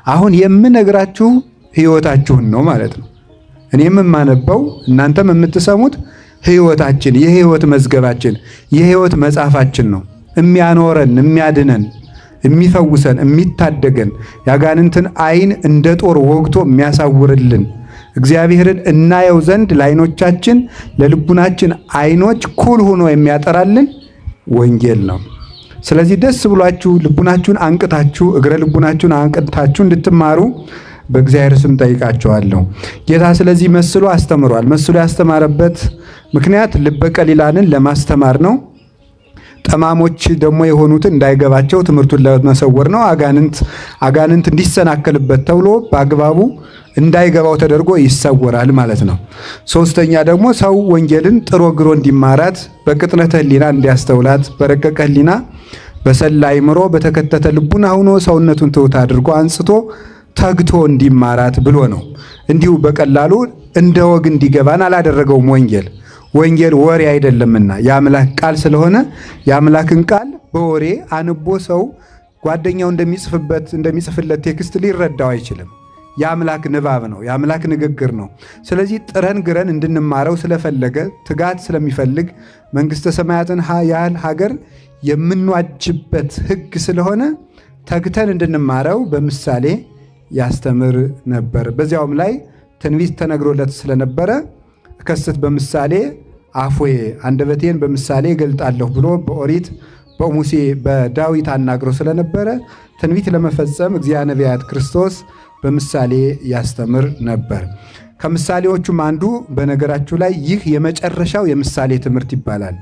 አሁን የምነግራችሁ ሕይወታችሁን ነው ማለት ነው። እኔም የማነበው እናንተም የምትሰሙት ሕይወታችን፣ የሕይወት መዝገባችን፣ የሕይወት መጽሐፋችን ነው። የሚያኖረን፣ የሚያድነን፣ የሚፈውሰን፣ የሚታደገን፣ ያጋንንትን ዓይን እንደ ጦር ወግቶ የሚያሳውርልን እግዚአብሔርን እናየው ዘንድ ለዓይኖቻችን ለልቡናችን ዓይኖች ኩል ሆኖ የሚያጠራልን ወንጌል ነው። ስለዚህ ደስ ብሏችሁ ልቡናችሁን አንቅታችሁ እግረ ልቡናችሁን አንቅታችሁ እንድትማሩ በእግዚአብሔር ስም ጠይቃችኋለሁ። ጌታ ስለዚህ መስሎ አስተምሯል። መስሎ ያስተማረበት ምክንያት ልበ ቀሊላንን ለማስተማር ነው። ጠማሞች ደግሞ የሆኑትን እንዳይገባቸው ትምህርቱን ለመሰወር ነው። አጋንንት እንዲሰናከልበት ተብሎ በአግባቡ እንዳይገባው ተደርጎ ይሰወራል ማለት ነው። ሶስተኛ ደግሞ ሰው ወንጌልን ጥሮ ግሮ እንዲማራት በቅጥነተ ሕሊና እንዲያስተውላት በረቀቀ ሕሊና በሰላ አእምሮ በተከተተ ልቡና ሆኖ ሰውነቱን ትሑት አድርጎ አንጽቶ ተግቶ እንዲማራት ብሎ ነው። እንዲሁ በቀላሉ እንደ ወግ እንዲገባን አላደረገውም። ወንጌል ወሬ አይደለምና የአምላክ ቃል ስለሆነ የአምላክን ቃል በወሬ አንቦ ሰው ጓደኛው እንደሚጽፍለት ቴክስት ሊረዳው አይችልም። የአምላክ ንባብ ነው፣ የአምላክ ንግግር ነው። ስለዚህ ጥረን ግረን እንድንማረው ስለፈለገ ትጋት ስለሚፈልግ መንግሥተ ሰማያትን ያህል ሀገር የምንዋጅበት ሕግ ስለሆነ ተግተን እንድንማረው በምሳሌ ያስተምር ነበር። በዚያውም ላይ ትንቢት ተነግሮለት ስለነበረ እከስት በምሳሌ አፎዬ አንደበቴን በምሳሌ እገልጣለሁ ብሎ በኦሪት በሙሴ በዳዊት አናግሮ ስለነበረ ትንቢት ለመፈጸም እግዚአብሔር ነቢያት ክርስቶስ በምሳሌ ያስተምር ነበር። ከምሳሌዎቹም አንዱ በነገራችሁ ላይ ይህ የመጨረሻው የምሳሌ ትምህርት ይባላል።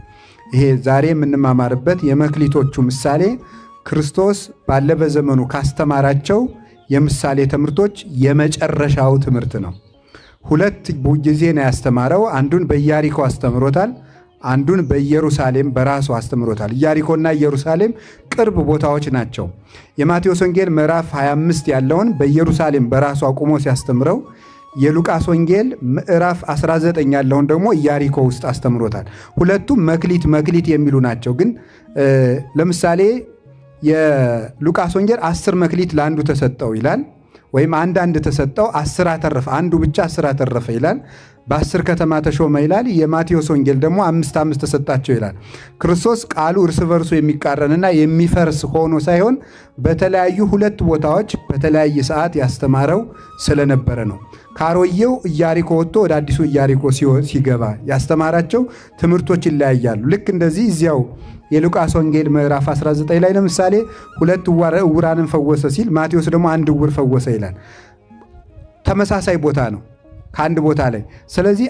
ይሄ ዛሬ የምንማማርበት የመክሊቶቹ ምሳሌ ክርስቶስ ባለ በዘመኑ ካስተማራቸው የምሳሌ ትምህርቶች የመጨረሻው ትምህርት ነው። ሁለት ጊዜ ነው ያስተማረው። አንዱን በኢያሪኮ አስተምሮታል፣ አንዱን በኢየሩሳሌም በራሱ አስተምሮታል። ኢያሪኮና ኢየሩሳሌም ቅርብ ቦታዎች ናቸው። የማቴዎስ ወንጌል ምዕራፍ 25 ያለውን በኢየሩሳሌም በራሱ አቁሞ ሲያስተምረው፣ የሉቃስ ወንጌል ምዕራፍ 19 ያለውን ደግሞ ኢያሪኮ ውስጥ አስተምሮታል። ሁለቱም መክሊት የሚሉ ናቸው። ግን ለምሳሌ የሉቃስ ወንጌል 10 መክሊት ለአንዱ ተሰጠው ይላል፣ ወይም አንድ ተሰጠው 10 አተረፈ፣ አንዱ ብቻ 10 አተረፈ ይላል። በ10 ከተማ ተሾመ ይላል። የማቴዎስ ወንጌል ደግሞ 5 ተሰጣቸው ይላል። ክርስቶስ ቃሉ እርስ በርሱ የሚቃረንና የሚፈርስ ሆኖ ሳይሆን በተለያዩ ሁለት ቦታዎች በተለያየ ሰዓት ያስተማረው ስለነበረ ነው። ከአሮጌው ኢያሪኮ ወጥቶ ወደ አዲሱ ኢያሪኮ ሲገባ ያስተማራቸው ትምህርቶች ይለያያሉ። ልክ እንደዚህ እዚያው የሉቃስ ወንጌል ምዕራፍ 19 ላይ ለምሳሌ 2 ዕውራንን ፈወሰ ሲል ማቴዎስ ደግሞ 1 ዕውር ፈወሰ ይላል። ተመሳሳይ ቦታ ነው ከአንድ ቦታ ላይ። ስለዚህ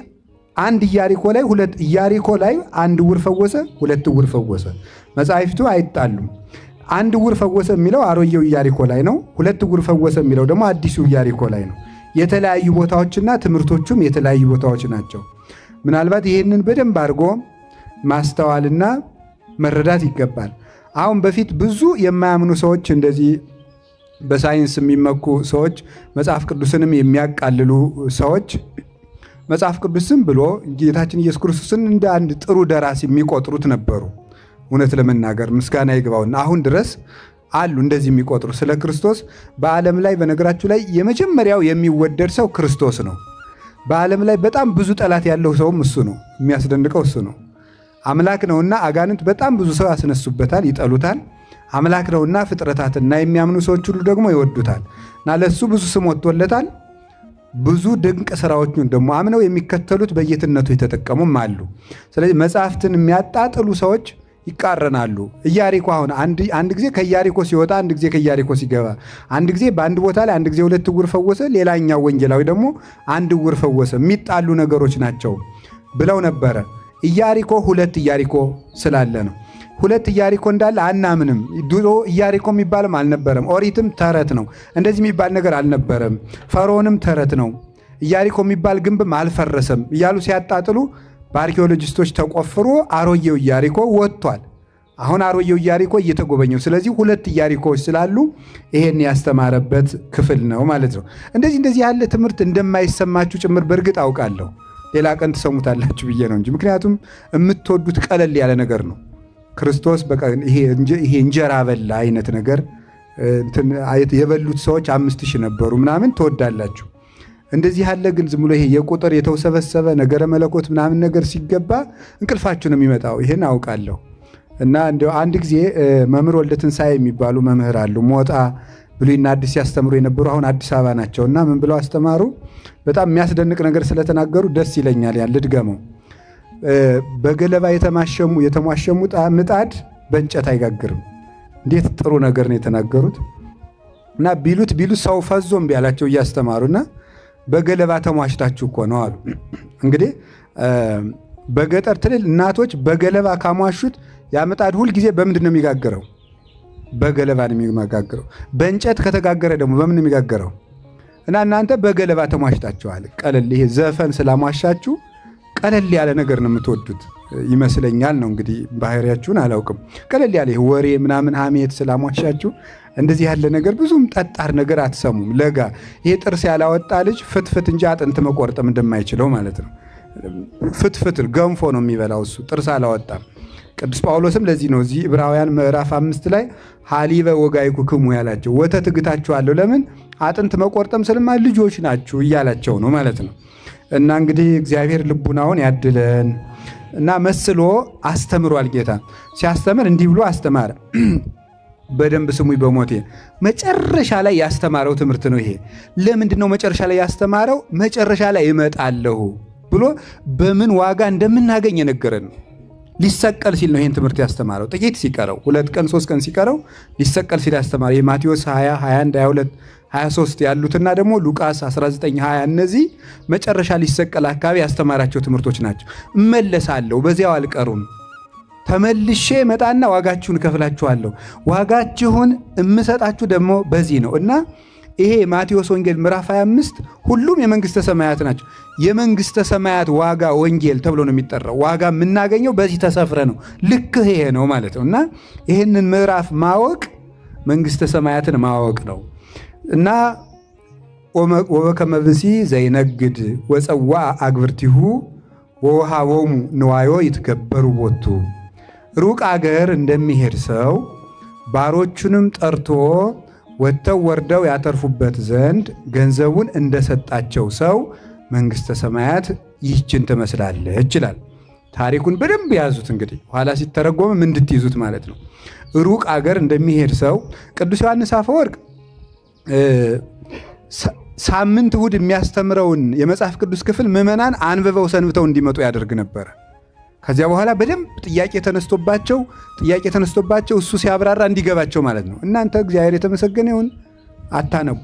ኢያሪኮ ላይ 1 ዕውር ፈወሰ፣ 2 ዕውር ፈወሰ። መጻሕፍቱ አይጣሉም። 1 ዕውር ፈወሰ የሚለው አሮጌው ኢያሪኮ ላይ ነው። 2 ዕውር ፈወሰ የሚለው ደግሞ አዲሱ ኢያሪኮ ላይ ነው። የተለያዩ ቦታዎችና ትምህርቶቹም የተለያዩ ቦታዎች ናቸው። ምናልባት ይህንን በደንብ አድርጎ ማስተዋልና መረዳት ይገባል። አሁን በፊት ብዙ የማያምኑ ሰዎች፣ እንደዚህ በሳይንስ የሚመኩ ሰዎች፣ መጽሐፍ ቅዱስንም የሚያቃልሉ ሰዎች መጽሐፍ ቅዱስም ብሎ ጌታችን ኢየሱስ ክርስቶስን እንደ አንድ ጥሩ ደራሲ የሚቆጥሩት ነበሩ። እውነት ለመናገር ምስጋና ይግባውና አሁን ድረስ አሉ እንደዚህ የሚቆጥሩ ስለ ክርስቶስ። በዓለም ላይ በነገራችሁ ላይ የመጀመሪያው የሚወደድ ሰው ክርስቶስ ነው። በዓለም ላይ በጣም ብዙ ጠላት ያለው ሰውም እሱ ነው። የሚያስደንቀው እሱ ነው። አምላክ ነውና አጋንንት በጣም ብዙ ሰው ያስነሱበታል፣ ይጠሉታል። አምላክ ነውና ፍጥረታትና የሚያምኑ ሰዎች ሁሉ ደግሞ ይወዱታል እና ለሱ ብዙ ስም ወጥቶለታል። ብዙ ድንቅ ስራዎቹን ደግሞ አምነው የሚከተሉት በጌትነቱ የተጠቀሙም አሉ። ስለዚህ መጽሐፍትን የሚያጣጥሉ ሰዎች ይቃረናሉ። ኢያሪኮ አሁን አንድ ጊዜ ከኢያሪኮ ሲወጣ፣ አንድ ጊዜ ከኢያሪኮ ሲገባ፣ አንድ ጊዜ በአንድ ቦታ ላይ አንድ ጊዜ 2 ዕውር ፈወሰ፣ ሌላኛው ወንጌላዊ ደግሞ 1 ዕውር ፈወሰ። የሚጣሉ ነገሮች ናቸው ብለው ነበረ። ኢያሪኮ 2 ኢያሪኮ ስላለ ነው። 2 ኢያሪኮ እንዳለ አናምንም። ድሮ ኢያሪኮ የሚባልም አልነበረም። ኦሪትም ተረት ነው። እንደዚህ የሚባል ነገር አልነበረም። ፈርዖንም ተረት ነው። ኢያሪኮ የሚባል ግንብም አልፈረሰም እያሉ ሲያጣጥሉ በአርኪኦሎጂስቶች ተቆፍሮ አሮጌው ኢያሪኮ ወጥቷል። አሁን አሮጌው ኢያሪኮ እየተጎበኘው። ስለዚህ 2 ኢያሪኮዎች ስላሉ ይሄን ያስተማረበት ክፍል ነው ማለት ነው። እንደዚህ ያለ ትምህርት እንደማይሰማችሁ ጭምር በእርግጥ አውቃለሁ። ሌላ ቀን ትሰሙታላችሁ ብዬ ነው እንጂ፣ ምክንያቱም የምትወዱት ቀለል ያለ ነገር ነው። ክርስቶስ በቃ ይሄ እንጀራ በላ አይነት ነገር የበሉት ሰዎች 5000 ነበሩ ምናምን ትወዳላችሁ። እንደዚህ ያለ ግን ዝም ብሎ ይሄ የቁጥር የተውሰበሰበ ነገረ መለኮት ምናምን ነገር ሲገባ እንቅልፋችሁ ነው የሚመጣው። ይሄን አውቃለሁ። እና እንደው አንድ ጊዜ መምህር ወልደ ትንሣኤ የሚባሉ መምህር አሉ። ሞጣ ብሉይና አዲስ ያስተምሩ የነበሩ አሁን አዲስ አበባ ናቸው። እና ምን ብለው አስተማሩ? በጣም የሚያስደንቅ ነገር ስለተናገሩ ደስ ይለኛል። ያን ልድገመው። በገለባ የተሟሸሙ ምጣድ በእንጨት አይጋግርም። እንዴት ጥሩ ነገር ነው የተናገሩት። እና ቢሉት ሰው ፈዞም ቢያላቸው እያስተማሩና በገለባ ተሟሽታችሁ እኮ ነው አሉ። እንግዲህ በገጠር ትልል እናቶች በገለባ ካሟሹት ያ ምጣድ ሁል ጊዜ በምንድን ነው የሚጋገረው? በገለባ ነው የሚጋገረው። በእንጨት ከተጋገረ ደግሞ በምን ነው የሚጋገረው? እና እናንተ በገለባ ተሟሽታችኋል። ቀለል ይሄ ዘፈን ስላሟሻችሁ ቀለል ያለ ነገር ነው የምትወዱት ይመስለኛል። ነው እንግዲህ ባህሪያችሁን አላውቅም። ቀለል ያለ ወሬ ምናምን ሐሜት ስላሟሻችሁ እንደዚህ ያለ ነገር ብዙም ጠጣር ነገር አትሰሙም። ለጋ ይሄ ጥርስ ያላወጣ ልጅ ፍትፍት እንጂ አጥንት መቆርጠም እንደማይችለው ማለት ነው። ፍትፍት ገንፎ ነው የሚበላው እሱ ጥርስ አላወጣም። ቅዱስ ጳውሎስም ለዚህ ነው እዚህ ዕብራውያን ምዕራፍ 5 ላይ ሐሊበ ወጋይኩክሙ ያላቸው። ወተት እግታችኋለሁ ለምን አጥንት መቆርጠም ስለማ ልጆች ናችሁ እያላቸው ነው ማለት ነው። እና እንግዲህ እግዚአብሔር ልቡናውን ያድለን። እና መስሎ አስተምሯል ጌታ። ሲያስተምር እንዲህ ብሎ አስተማረ። በደንብ ስሙኝ በሞቴ መጨረሻ ላይ ያስተማረው ትምህርት ነው ይሄ። ለምንድን ነው መጨረሻ ላይ ያስተማረው? መጨረሻ ላይ እመጣለሁ ብሎ በምን ዋጋ እንደምናገኝ የነገረን ነው። ሊሰቀል ሲል ነው ይሄን ትምህርት ያስተማረው። ጥቂት ሲቀረው 2 ቀን 3 ቀን ሲቀረው ሊሰቀል ሲል ያስተማረው። የማቴዎስ 20 21 22 23 ያሉትና ደግሞ ሉቃስ 19 20 እነዚህ መጨረሻ ሊሰቀል አካባቢ ያስተማራቸው ትምህርቶች ናቸው። እመለሳለሁ፣ በዚያው አልቀሩም፣ ተመልሼ መጣና ዋጋችሁን እከፍላችኋለሁ፣ ዋጋችሁን እምሰጣችሁ ደግሞ በዚህ ነው። እና ይሄ ማቴዎስ ወንጌል ምዕራፍ 25 ሁሉም የመንግስተ ሰማያት ናቸው። የመንግስተ ሰማያት ዋጋ ወንጌል ተብሎ ነው የሚጠራው። ዋጋ የምናገኘው በዚህ ተሰፍረ ነው። ልክ ይሄ ነው ማለት ነው። እና ይህንን ምዕራፍ ማወቅ መንግስተ ሰማያትን ማወቅ ነው። እና ወበከመ ብእሲ ዘይነግድ ወፀዋ አግብርቲሁ ወወሃቦሙ ንዋዮ ይትገበሩ ቦቱ። ሩቅ አገር እንደሚሄድ ሰው ባሮቹንም ጠርቶ ወጥተው ወርደው ያተርፉበት ዘንድ ገንዘቡን እንደሰጣቸው ሰው መንግስተ ሰማያት ይህችን ትመስላለች ይላል። ታሪኩን በደንብ ያዙት። እንግዲህ ኋላ ሲተረጎምም እንድትይዙት ማለት ነው። ሩቅ አገር እንደሚሄድ ሰው ቅዱስ ዮሐንስ አፈወርቅ ሳምንት እሑድ የሚያስተምረውን የመጽሐፍ ቅዱስ ክፍል ምዕመናን አንብበው ሰንብተው እንዲመጡ ያደርግ ነበረ። ከዚያ በኋላ በደንብ ጥያቄ ተነስቶባቸው እሱ ሲያብራራ እንዲገባቸው ማለት ነው። እናንተ እግዚአብሔር የተመሰገነ ይሁን አታነቡ።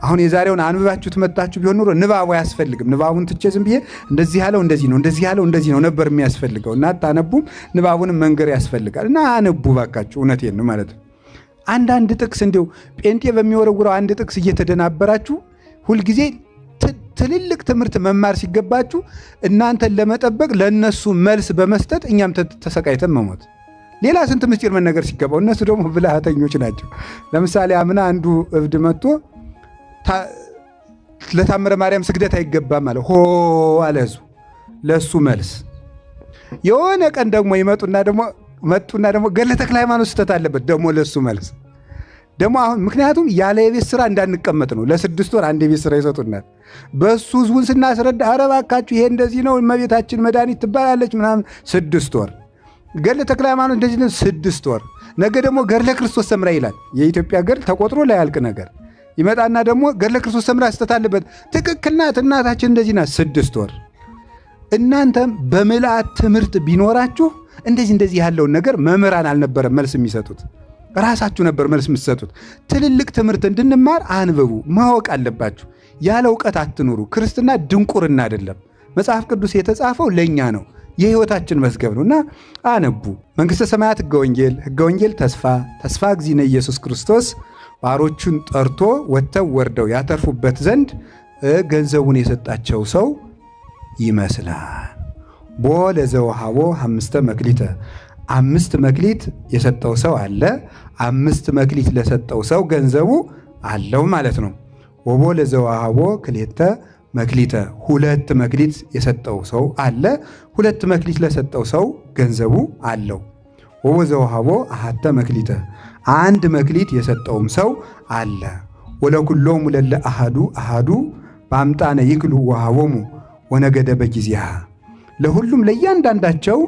አሁን የዛሬውን አንብባችሁት መጣችሁ ቢሆን ኖሮ ንባቡ አያስፈልግም። ንባቡን ትቼ ዝም ብዬ እንደዚህ ያለው እንደዚህ ነው፣ እንደዚህ ያለው እንደዚህ ነው ነበር የሚያስፈልገው። እና አታነቡም። ንባቡንም መንገር ያስፈልጋል። እና አነቡ ባካችሁ። እውነቴን ነው ማለት ነው። አንዳንድ ጥቅስ እንዲሁ ጴንጤ በሚወረውረው አንድ ጥቅስ እየተደናበራችሁ ሁልጊዜ ትልልቅ ትምህርት መማር ሲገባችሁ እናንተን ለመጠበቅ ለእነሱ መልስ በመስጠት እኛም ተሰቃይተን መሞት። ሌላ ስንት ምስጢር መነገር ሲገባው እነሱ ደግሞ ብልሃተኞች ናቸው። ለምሳሌ አምና አንዱ እብድ መጥቶ ለታምረ ማርያም ስግደት አይገባም አለ። ሆ አለ ህዝቡ። ለእሱ መልስ የሆነ ቀን ደግሞ ይመጡና ደግሞ ገድለ ተክለ ሃይማኖት ስህተት አለበት ደግሞ ለእሱ መልስ ደግሞ አሁን ምክንያቱም ያለ የቤት ስራ እንዳንቀመጥ ነው። ለ6 ወር አንድ የቤት ስራ ይሰጡናል። በሱ ህዝቡን ስናስረዳ ኧረ እባካችሁ ይሄ እንደዚህ ነው፣ እመቤታችን መድኃኒት ትባላለች ምናምን 6 ወር። ገድለ ተክለ ሃይማኖት እንደዚህ ነው 6 ወር። ነገ ደግሞ ገድለ ክርስቶስ ሰምራ ይላል። የኢትዮጵያ ገድል ተቆጥሮ ላይ ያልቅ ነገር ይመጣና ደግሞ ገድለ ክርስቶስ ሰምራ ስህተት አለበት። ትክክል ናት እናታችን እንደዚህ ናት 6 ወር። እናንተም በምልአት ትምህርት ቢኖራችሁ እንደዚህ ያለውን ነገር መምህራን አልነበረም መልስ የሚሰጡት፣ ራሳችሁ ነበር መልስ የምትሰጡት። ትልልቅ ትምህርት እንድንማር አንብቡ፣ ማወቅ አለባችሁ። ያለ እውቀት አትኑሩ። ክርስትና ድንቁርና አይደለም። መጽሐፍ ቅዱስ የተጻፈው ለእኛ ነው፣ የህይወታችን መዝገብ ነው። እና አነቡ። መንግሥተ ሰማያት ሕገ ወንጌል ተስፋ እግዚእነ ኢየሱስ ክርስቶስ ባሮቹን ጠርቶ ወጥተው ወርደው ያተርፉበት ዘንድ ገንዘቡን የሰጣቸው ሰው ይመስላል። ቦ ለዘወሃቦ 5 መክሊተ 5 መክሊት የሰጠው ሰው አለ። 5 መክሊት ለሰጠው ሰው ገንዘቡ አለው ማለት ነው። ወቦ ለዘወሃቦ ክልኤተ መክሊተ 2 መክሊት የሰጠው ሰው አለ። 2 መክሊት ለሰጠው ሰው ገንዘቡ አለው። ወዘውሃቦ አሐተ መክሊተ አንድ መክሊት የሰጠውም ሰው አለ። ወለኩሎሙ ለለ አሐዱ አሐዱ በአምጣነ ይክሉ ወሃቦሙ ወነገደ በጊዜሃ ለሁሉም ለእያንዳንዳቸው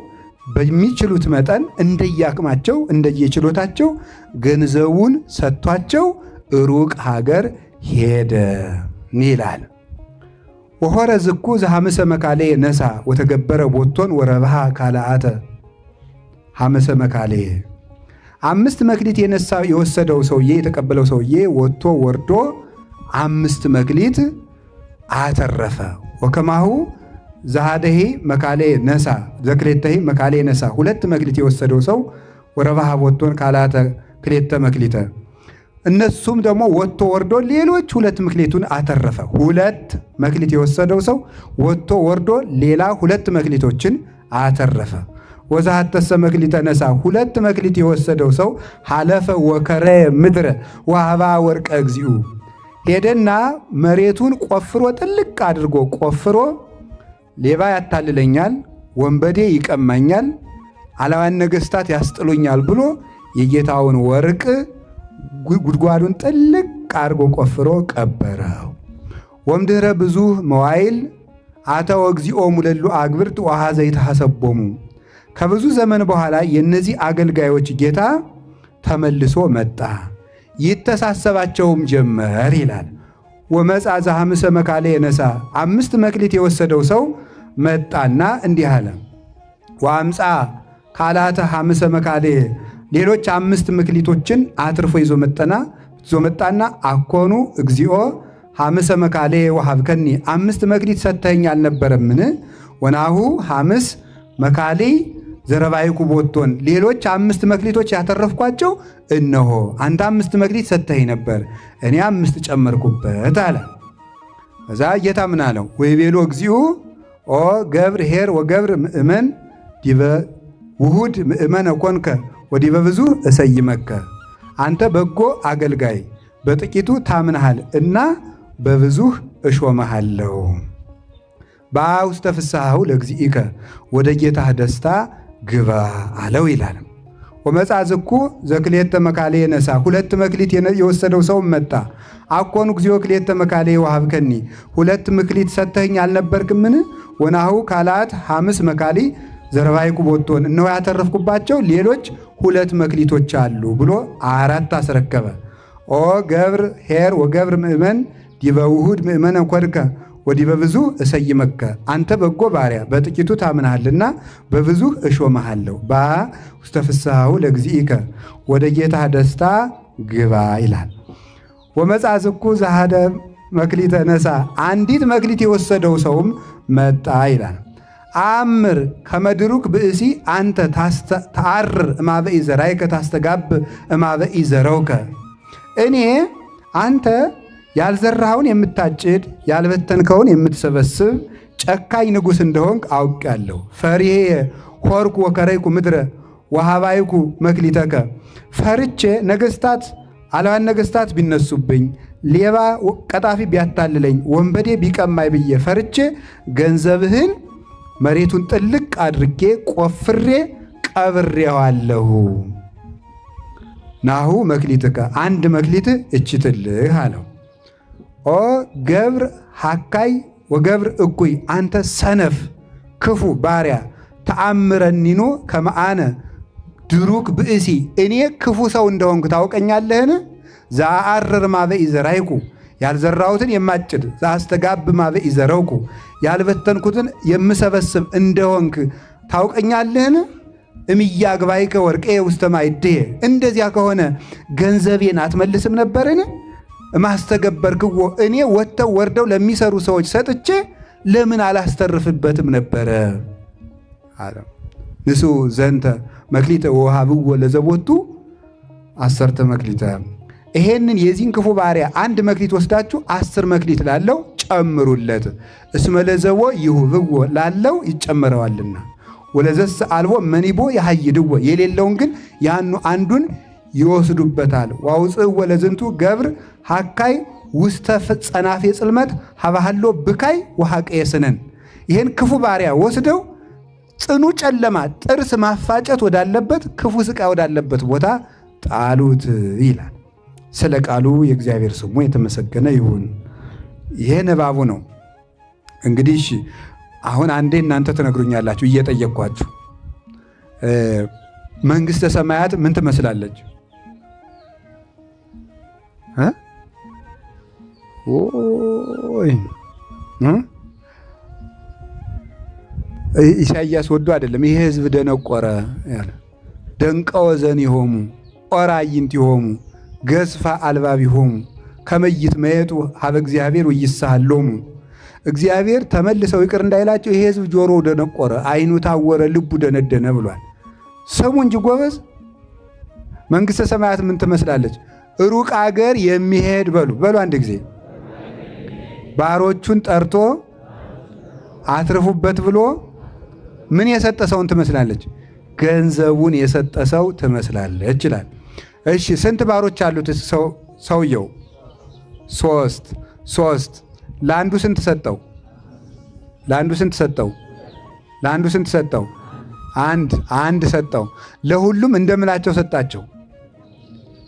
በሚችሉት መጠን እንደየአቅማቸው እንደየችሎታቸው ገንዘቡን ሰጥቷቸው ሩቅ ሀገር ሄደ ይላል። ወሆረ ዝኩ ዘሐመሰ መካሌ ነሳ ወተገበረ ቦቶን ወረብሃ ካልአተ ሐመሰ መካሌ 5 መክሊት የወሰደው ሰውዬ የተቀበለው ሰውዬ ወጥቶ ወርዶ 5 መክሊት አተረፈ። ወከማሁ ዘሃደሂ መካሌ ነሳ ዘክሌተሂ መካሌ ነሳ 2 መክሊት የወሰደው ሰው ወረብሃ ቦቶን ካልአተ ክሌተ መክሊተ እነሱም ደግሞ ወጥቶ ወርዶ ሌሎች 2 መክሊቱን አተረፈ። 2 መክሊት የወሰደው ሰው ወጥቶ ወርዶ ሌላ 2 መክሊቶችን አተረፈ። ወዛሐተሰ መክሊተ ነሳ 2 መክሊት የወሰደው ሰው ሐለፈ ወከረ ምድረ ወሀባ ወርቀ እግዚኡ ሄደና መሬቱን ቆፍሮ ጥልቅ አድርጎ ቆፍሮ ሌባ ያታልለኛል፣ ወንበዴ ይቀማኛል፣ አላዋን ነገሥታት ያስጥሉኛል ብሎ የጌታውን ወርቅ ጉድጓዱን ጥልቅ አድርጎ ቆፍሮ ቀበረው። ወምድኅረ ብዙ መዋይል አተወ እግዚኦሙ ለሉ አግብርት ወኀዘ ይትሐሰቦሙ ከብዙ ዘመን በኋላ የእነዚህ አገልጋዮች ጌታ ተመልሶ መጣ፣ ይተሳሰባቸውም ጀመር ይላል። ወመጻ ዘሐመሰ መካሌ ነሳ 5 መክሊት የወሰደው ሰው መጣና እንዲህ አለ። ወአምፃ ካልአተ ሐመሰ መካሌ ሌሎች 5 መክሊቶችን አትርፎ ይዞ መጣና አኮኑ እግዚኦ ሐመሰ መካሌ ወሀብከኒ 5 መክሊት ሰጥተኸኝ አልነበረምን? ወናሁ ሐምስ መካሌ ዘረባይኩ ቦቶን ሌሎች 5 መክሊቶች ያተረፍኳቸው እነሆ አንተ 5 መክሊት ሰጥተኸኝ ነበር፣ እኔ 5 ጨመርኩበት አለ። እዛ ጌታ ምን አለው? ወይቤሎ እግዚኡ ኦ ገብር ኄር ወገብር ምእመን ዲበ ውሁድ ምእመነ ኮንከ ወዲበ ብዙ እሰይመከ አንተ በጎ አገልጋይ በጥቂቱ ታምነሃል እና በብዙህ እሾመሃለሁ። በውስተ ፍስሐሁ ለእግዚእከ ወደ ጌታህ ደስታ ግባ አለው ይላል። ወመጻ ዝኩ ዘክሌተ መካሌ ነሳ 2 መክሊት የወሰደው ሰው መጣ። አኮኑ እግዚኦ ክሌተ መካሌ ወሀብከኒ 2 መክሊት ሰጥተኸኝ አልነበርክምን? ወናሁ ካልአት ሐምስ መካሊ ዘረባይኩ ቦቶን እነሆ ያተረፍኩባቸው ሌሎች 2 መክሊቶች አሉ ብሎ 4 አስረከበ። ኦ ገብር ኄር ወገብር ምእመን ዲበ ውሁድ ምእመነ ኮድከ ወዲበ ብዙ እሰይመከ አንተ በጎ ባሪያ በጥቂቱ ታምናሃልና በብዙ እሾመሃለሁ። በውስተ ፍስሐሁ ለእግዚእከ ወደ ጌታህ ደስታ ግባ ይላል። ወመጻ ዝኩ ዘሃደ መክሊተ ነሳ አንዲት መክሊት የወሰደው ሰውም መጣ ይላል። አምር ከመድሩክ ብእሲ አንተ ተአርር እማበኢ ዘራይከ ታስተጋብ እማበኢ ዘረውከ እኔ አንተ ያልዘራኸውን የምታጭድ ያልበተንከውን የምትሰበስብ ጨካኝ ንጉሥ እንደሆንክ አውቄአለሁ። ፈሪሄ ሆርኩ ወከረይኩ ምድረ ወሀባይኩ መክሊተከ ፈርቼ ነገሥታት አላዋን ነገሥታት ቢነሱብኝ፣ ሌባ ቀጣፊ ቢያታልለኝ፣ ወንበዴ ቢቀማይ ብዬ ፈርቼ ገንዘብህን መሬቱን ጥልቅ አድርጌ ቆፍሬ ቀብሬዋለሁ። ናሁ መክሊትከ አንድ መክሊት እችትልህ አለው። ኦ ገብር ሐካይ ወገብር እኩይ አንተ ሰነፍ ክፉ ባሪያ ተአምረኒኖ ከመአነ ድሩክ ብእሲ እኔ ክፉ ሰው እንደሆንኩ ታውቀኛለህን? ዘአአርር ማበኢ ዘራይኩ ያልዘራሁትን የማጭድ ዘአስተጋብ ማበኢ ዘረውኩ ያልበተንኩትን የምሰበስብ እንደሆንክ ታውቀኛለህን? እምያግባይከ ወርቄ ውስተ ማዕድየ እንደዚያ ከሆነ ገንዘቤን አትመልስም ነበርን? ማስተገበርክዎ እኔ ወጥተው ወርደው ለሚሰሩ ሰዎች ሰጥቼ ለምን አላስተርፍበትም ነበረ አለ። ንሱ ዘንተ መክሊተ ወሃብዎ ለዘቦቱ 10 መክሊተ ይሄንን የዚህን ክፉ ባሪያ 1 መክሊት ወስዳችሁ 10 መክሊት ላለው ጨምሩለት። እስመ ለዘቦ ይሁብዎ ላለው ይጨመረዋልና ወለዘስ አልቦ መኒቦ ያሃይድዎ የሌለውን ግን ያኑ አንዱን ይወስዱበታል። ዋውፅእ ወለዝንቱ ገብር ሐካይ ውስተ ጸናፌ ጽልመት ሀባሃሎ ብካይ ወሐቀየ ስነን ይህን ክፉ ባሪያ ወስደው ጽኑ ጨለማ ጥርስ ማፋጨት ወዳለበት ክፉ ስቃይ ወዳለበት ቦታ ጣሉት ይላል። ስለ ቃሉ የእግዚአብሔር ስሙ የተመሰገነ ይሁን። ይሄ ንባቡ ነው። እንግዲህ አሁን አንዴ እናንተ ትነግሩኛላችሁ እየጠየቅኳችሁ መንግሥተ ሰማያት ምን ትመስላለች? ኢሳይያስ ወዶ አይደለም ይሄ ሕዝብ ደነቆረ ያለ ደንቀወ ዘኒሆሙ ኦራይንቲሆሙ ገዝፋ አልባቢሆሙ ከመይት መየጡ ሀበ እግዚአብሔር ወይሳሃሎሙ እግዚአብሔር ተመልሰው ይቅር እንዳይላቸው ይሄ ሕዝብ ጆሮ ደነቆረ፣ አይኑ ታወረ፣ ልቡ ደነደነ ብሏል። ስሙ እንጂ ጎበዝ መንግሥተ ሰማያት ምን ትመስላለች? ሩቅ አገር የሚሄድ በሉ አንድ ጊዜ ባሮቹን ጠርቶ አትርፉበት ብሎ ምን የሰጠ ሰውን ትመስላለች? ገንዘቡን የሰጠ ሰው ትመስላለች ይላል። እሺ ስንት ባሮች አሉት ሰውየው? ሶስት። ለአንዱ ስንት ሰጠው? ለአንዱ ስንት ሰጠው? አንድ ሰጠው። ለሁሉም እንደምላቸው ሰጣቸው፣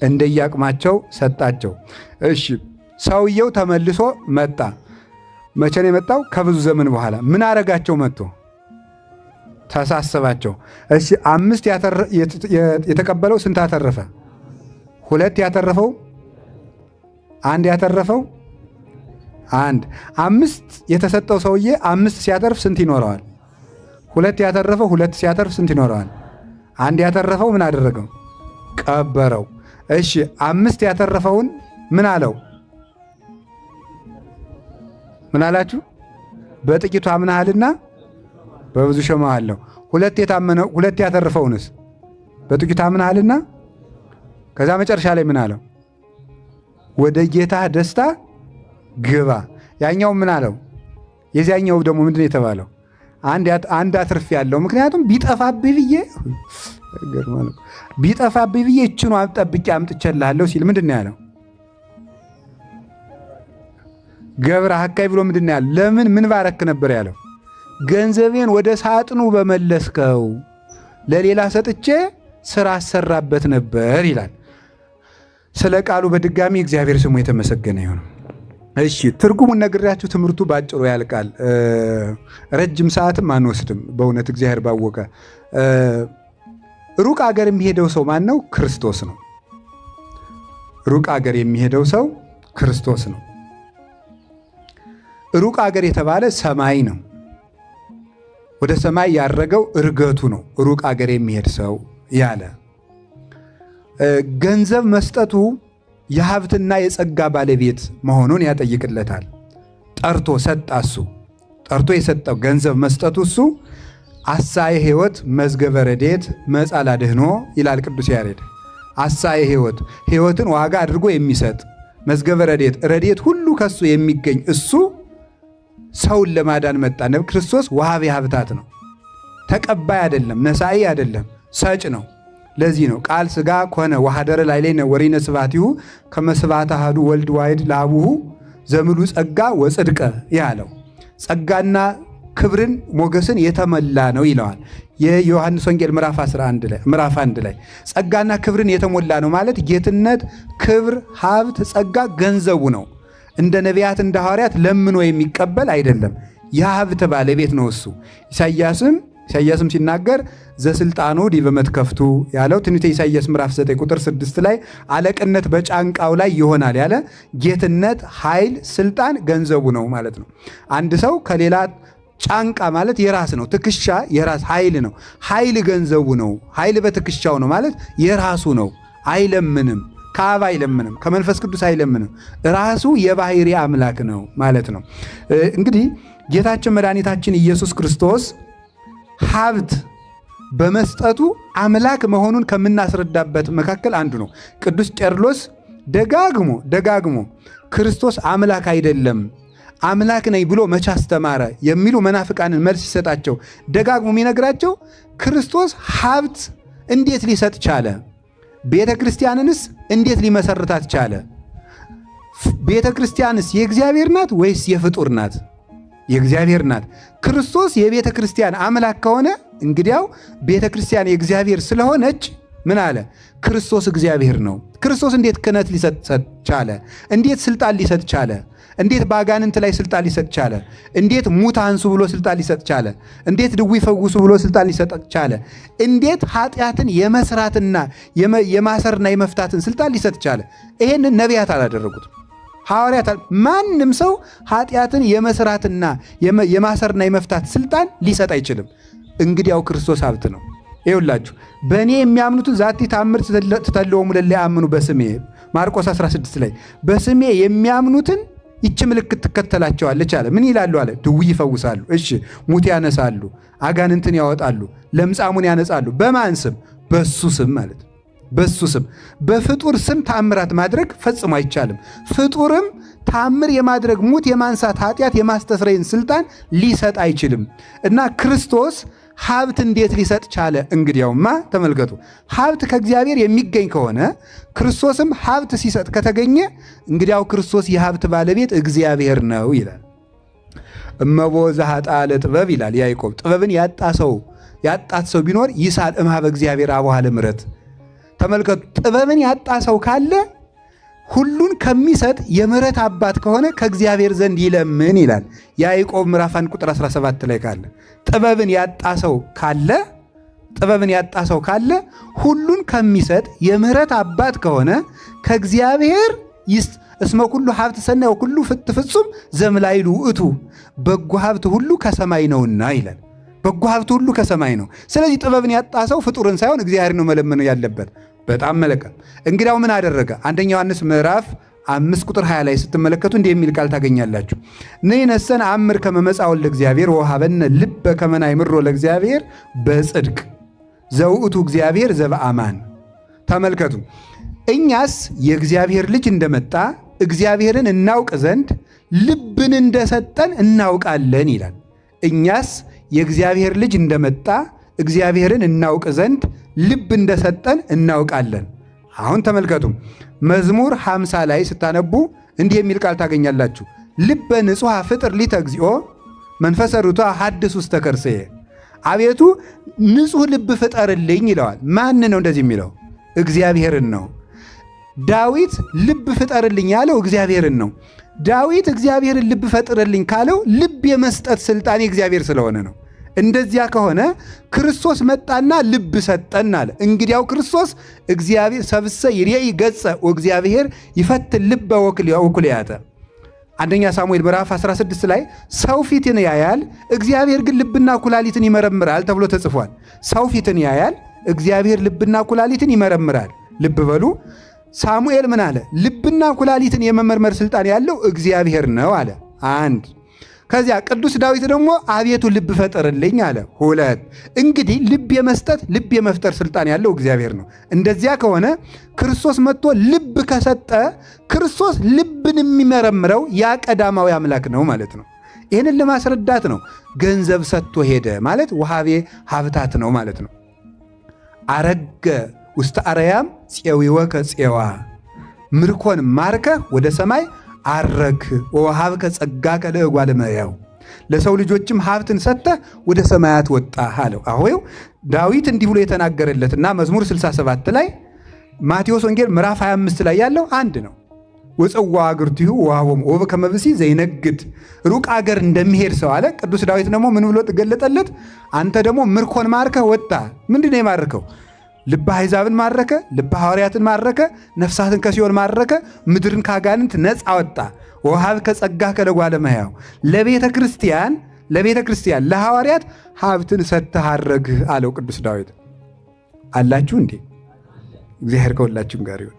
እንደየአቅማቸው ሰጣቸው። እሺ ሰውየው ተመልሶ መጣ። መቼ ነው የመጣው? ከብዙ ዘመን በኋላ። ምን አረጋቸው? መጥቶ ተሳሰባቸው። እሺ 5 የተቀበለው ስንት አተረፈ? 2 ያተረፈው 1 ያተረፈው 1 5 የተሰጠው ሰውዬ 5 ሲያተርፍ ስንት ይኖረዋል? 2 ያተረፈው 2 ሲያተርፍ ስንት ይኖረዋል? 1 ያተረፈው ምን አደረገው? ቀበረው። እሺ 5 ያተረፈውን ምን አለው? ምን አላችሁ? በጥቂቱ አምነሃልና በብዙ ሾመሃለሁ። 2 ያተረፈውንስ በጥቂቱ አምነሃልና ከዛ መጨረሻ ላይ ምን አለው? ወደ ጌታ ደስታ ግባ። ያኛው ምን አለው? የዚያኛው ደግሞ ምንድን ነው የተባለው? አንድ አትርፍ ያለው ምክንያቱም ቢጠፋብኝ ብዬ እችኑ ጠብቄ አምጥቼልሃለሁ ሲል ምንድን ነው ያለው? ገብረ ሐካይ ብሎ ምንድን ነው ያለው? ለምን ምን ባረክ ነበር ያለው? ገንዘቤን ወደ ሳጥኑ በመለስከው ለሌላ ሰጥቼ ስራ አሰራበት ነበር ይላል። ስለ ቃሉ በድጋሚ እግዚአብሔር ስሙ የተመሰገነ ይሁን። እሺ ትርጉሙን ነግሬያችሁ ትምህርቱ ባጭሩ ያልቃል። ረጅም ሰዓትም አንወስድም። በእውነት እግዚአብሔር ባወቀ። ሩቅ አገር የሚሄደው ሰው ማን ነው? ክርስቶስ ነው። ሩቅ አገር የሚሄደው ሰው ክርስቶስ ነው። ሩቅ አገር የተባለ ሰማይ ነው። ወደ ሰማይ ያረገው እርገቱ ነው። ሩቅ አገር የሚሄድ ሰው ያለ ገንዘብ መስጠቱ የሀብትና የጸጋ ባለቤት መሆኑን ያጠይቅለታል። ጠርቶ ሰጣ። እሱ ጠርቶ የሰጠው ገንዘብ መስጠቱ እሱ አሳየ ሕይወት መዝገበ ረድኤት መጻላ ድህኖ ይላል ቅዱስ ያሬድ። አሳየ ሕይወትን ዋጋ አድርጎ የሚሰጥ መዝገበ ረድኤት ሁሉ ከሱ የሚገኝ እሱ ሰውን ለማዳን መጣ። ክርስቶስ ወሃቤ ሀብታት ነው። ተቀባይ አይደለም፣ ነሳኢ አይደለም፣ ሰጭ ነው። ለዚህ ነው ቃል ሥጋ ኮነ ወሐደረ ላዕሌነ ወሪነ ስብሐቲሁ ከመ ስብሐተ አሐዱ ወልድ ዋሕድ ለአቡሁ ዘምሉ ጸጋ ወጽድቀ ያለው። ጸጋና ክብርን ሞገስን የተሞላ ነው ይለዋል የዮሐንስ ወንጌል ምዕራፍ 1 ላይ ጸጋና ክብርን የተሞላ ነው ማለት ጌትነት፣ ክብር፣ ሀብት፣ ጸጋ ገንዘቡ ነው። እንደ ነቢያት እንደ ሐዋርያት ለምኖ የሚቀበል አይደለም። የሀብት ባለቤት ነው እሱ። ኢሳይያስም ሲናገር ዘስልጣኑ ዲበ መትከፍቱ ያለው ትንቢተ ኢሳይያስ ምዕራፍ 9 ቁጥር 6 ላይ አለቅነት በጫንቃው ላይ ይሆናል ያለ ጌትነት፣ ኃይል፣ ስልጣን ገንዘቡ ነው ማለት ነው። አንድ ሰው ከሌላ ጫንቃ ማለት የራስ ነው። ትከሻ የራስ ኃይል ነው። ኃይል ገንዘቡ ነው። ኃይል በትከሻው ነው ማለት የራሱ ነው። አይለምንም፣ ከአብ አይለምንም፣ ከመንፈስ ቅዱስ አይለምንም። ራሱ የባሕሪ አምላክ ነው ማለት ነው። እንግዲህ ጌታችን መድኃኒታችን ኢየሱስ ክርስቶስ ሀብት በመስጠቱ አምላክ መሆኑን ከምናስረዳበት መካከል አንዱ ነው። ቅዱስ ቄርሎስ ደጋግሞ ክርስቶስ አምላክ አይደለም አምላክ ነኝ ብሎ መቼ አስተማረ የሚሉ መናፍቃንን መልስ ሲሰጣቸው ደጋግሞ የሚነግራቸው ክርስቶስ ሀብት እንዴት ሊሰጥ ቻለ? ቤተ ክርስቲያንንስ እንዴት ሊመሰርታት ቻለ? ቤተ ክርስቲያንስ የእግዚአብሔር ናት ወይስ የፍጡር ናት? የእግዚአብሔር ናት። ክርስቶስ የቤተ ክርስቲያን አምላክ ከሆነ እንግዲያው ቤተ ክርስቲያን የእግዚአብሔር ስለሆነች ምን አለ? ክርስቶስ እግዚአብሔር ነው። ክርስቶስ እንዴት ክህነት ሊሰጥ ቻለ? እንዴት ስልጣን ሊሰጥ ቻለ? እንዴት በአጋንንት ላይ ስልጣን ሊሰጥ ቻለ? እንዴት ሙት አንሱ ብሎ ስልጣን ሊሰጥ ቻለ? እንዴት ድውይ ፈውሱ ብሎ ስልጣን ሊሰጥ ቻለ? እንዴት ኃጢአትን የመስራትና የማሰርና የመፍታትን ስልጣን ሊሰጥ ቻለ? ይሄንን ነቢያት አላደረጉትም፣ ሐዋርያት። ማንም ሰው ኃጢአትን የመስራትና የማሰርና የመፍታት ስልጣን ሊሰጥ አይችልም። እንግዲያው ክርስቶስ ሀብት ነው። ይኸውላችሁ በእኔ የሚያምኑትን ዛቲ ታምር ትተለወሙ ለእለ ያአምኑ በስሜ ማርቆስ 16 ላይ በስሜ የሚያምኑትን ይች ምልክት ትከተላቸዋለች አለ። ምን ይላሉ አለ? ድውይ ይፈውሳሉ፣ እሺ፣ ሙት ያነሳሉ፣ አጋንንትን ያወጣሉ፣ ለምጻሙን ያነጻሉ። በማን ስም? በሱ ስም ማለት ነው። በሱ ስም። በፍጡር ስም ተአምራት ማድረግ ፈጽሞ አይቻልም። ፍጡርም ተአምር የማድረግ ሙት የማንሳት ኃጢአት የማስተስረይን ስልጣን ሊሰጥ አይችልም። እና ክርስቶስ ሀብት እንዴት ሊሰጥ ቻለ? እንግዲያውማ ተመልከቱ፣ ሀብት ከእግዚአብሔር የሚገኝ ከሆነ ክርስቶስም ሀብት ሲሰጥ ከተገኘ እንግዲያው ክርስቶስ የሀብት ባለቤት እግዚአብሔር ነው ይላል። እመቦ ዘኃጥአ ለጥበብ ይላል ያዕቆብ። ጥበብን ያጣት ሰው ቢኖር ይሳል እምኀበ እግዚአብሔር አቡኃ ለምሕረት። ተመልከቱ፣ ጥበብን ያጣ ሰው ካለ ሁሉን ከሚሰጥ የምሕረት አባት ከሆነ ከእግዚአብሔር ዘንድ ይለምን ይላል ያዕቆብ ምዕራፍ 1 ቁጥር 17 ላይ ካለ ጥበብን ያጣ ሰው ካለ ሁሉን ከሚሰጥ የምሕረት አባት ከሆነ ከእግዚአብሔር ይስጥ። እስመ ኩሉ ሀብት ሰናይ ወኩሉ ፍጹም ዘእምላዕሉ ውእቱ። በጎ ሀብት ሁሉ ከሰማይ ነውና ይላል። በጎ ሀብት ሁሉ ከሰማይ ነው። ስለዚህ ጥበብን ያጣ ሰው ፍጡርን ሳይሆን እግዚአብሔር ነው መለመን ያለበት። በጣም መልካም። እንግዲያው ምን አደረገ? አንደኛ ዮሐንስ ምዕራፍ 5 ቁጥር 20 ላይ ስትመለከቱ እንዲህ የሚል ቃል ታገኛላችሁ። ንሕነሰ ነአምር ከመ መጽአ ወልደ እግዚአብሔር ወወሀበነ ልበ ከመ ናእምሮ ለእግዚአብሔር በጽድቅ ዘውእቱ እግዚአብሔር ዘበአማን። ተመልከቱ፣ እኛስ የእግዚአብሔር ልጅ እንደመጣ እግዚአብሔርን እናውቅ ዘንድ ልብን እንደሰጠን እናውቃለን ይላል። እኛስ የእግዚአብሔር ልጅ እንደመጣ እግዚአብሔርን እናውቅ ዘንድ ልብ እንደሰጠን እናውቃለን። አሁን ተመልከቱ፣ መዝሙር 50 ላይ ስታነቡ እንዲህ የሚል ቃል ታገኛላችሁ። ልበ ንጹሐ ፍጥር ሊተ እግዚኦ መንፈሰ ርቱዐ ሐድስ ውስተ ከርሥየ። አቤቱ ንጹሕ ልብ ፍጠርልኝ ይለዋል። ማን ነው እንደዚህ የሚለው? እግዚአብሔርን ነው። ዳዊት ልብ ፍጠርልኝ ያለው እግዚአብሔርን ነው። ዳዊት እግዚአብሔርን ልብ ፈጥርልኝ ካለው ልብ የመስጠት ስልጣን የእግዚአብሔር ስለሆነ ነው። እንደዚያ ከሆነ ክርስቶስ መጣና ልብ ሰጠን አለ። እንግዲያው ክርስቶስ እግዚአብሔር ሰብሰ ይሬኢ ገጸ ወእግዚአብሔር ይፈትን ልበ ወኩልያተ። አንደኛ ሳሙኤል ምዕራፍ 16 ላይ ሰው ፊትን ያያል፣ እግዚአብሔር ግን ልብና ኩላሊትን ይመረምራል ተብሎ ተጽፏል። ሰው ፊትን ያያል፣ እግዚአብሔር ልብና ኩላሊትን ይመረምራል። ልብ በሉ። ሳሙኤል ምን አለ? ልብና ኩላሊትን የመመርመር ስልጣን ያለው እግዚአብሔር ነው አለ። አንድ። ከዚያ ቅዱስ ዳዊት ደግሞ አቤቱ ልብ ፈጠርልኝ አለ። ሁለት። እንግዲህ ልብ የመስጠት ልብ የመፍጠር ስልጣን ያለው እግዚአብሔር ነው። እንደዚያ ከሆነ ክርስቶስ መጥቶ ልብ ከሰጠ ክርስቶስ ልብን የሚመረምረው ያ ቀዳማዊ አምላክ ነው ማለት ነው። ይህንን ለማስረዳት ነው ገንዘብ ሰጥቶ ሄደ ማለት ወሃቤ ሀብታት ነው ማለት ነው። አረገ ውስተ አርያም ፄዊወከ ፄዋ፣ ምርኮን ማርከ ወደ ሰማይ አረክ ወወሀብከ ጸጋከ ለእጓለ እመሕያው፣ ለሰው ልጆችም ሀብትን ሰጥተህ ወደ ሰማያት ወጣህ አለው። አሁን ዳዊት እንዲህ ብሎ የተናገረለትና መዝሙር 67 ላይ ማቴዎስ ወንጌል ምዕራፍ 25 ላይ ያለው አንድ ነው። ወጽዋ አግርቲሁ ወሀቦሙ ወበከመ ብእሲ ዘይነግድ፣ ሩቅ አገር እንደሚሄድ ሰው አለ። ቅዱስ ዳዊት ደግሞ ምን ብሎ ተገለጠለት? አንተ ደግሞ ምርኮን ማርከህ ወጣ። ምንድን ነው የማርከው? ልበ አሕዛብን ማረከ፣ ልበ ሐዋርያትን ማረከ፣ ነፍሳትን ከሲኦል ማረከ፣ ምድርን ካጋንንት ነፃ ወጣ። ወወሀብከ ጸጋከ ለእጓለ እመሕያው፣ ለቤተ ክርስቲያን ለሐዋርያት ሀብትን ሰጥተህ አረግህ አለው ቅዱስ ዳዊት። አላችሁ እንዴ? እግዚአብሔር ከሁላችሁም ጋር ይሁን።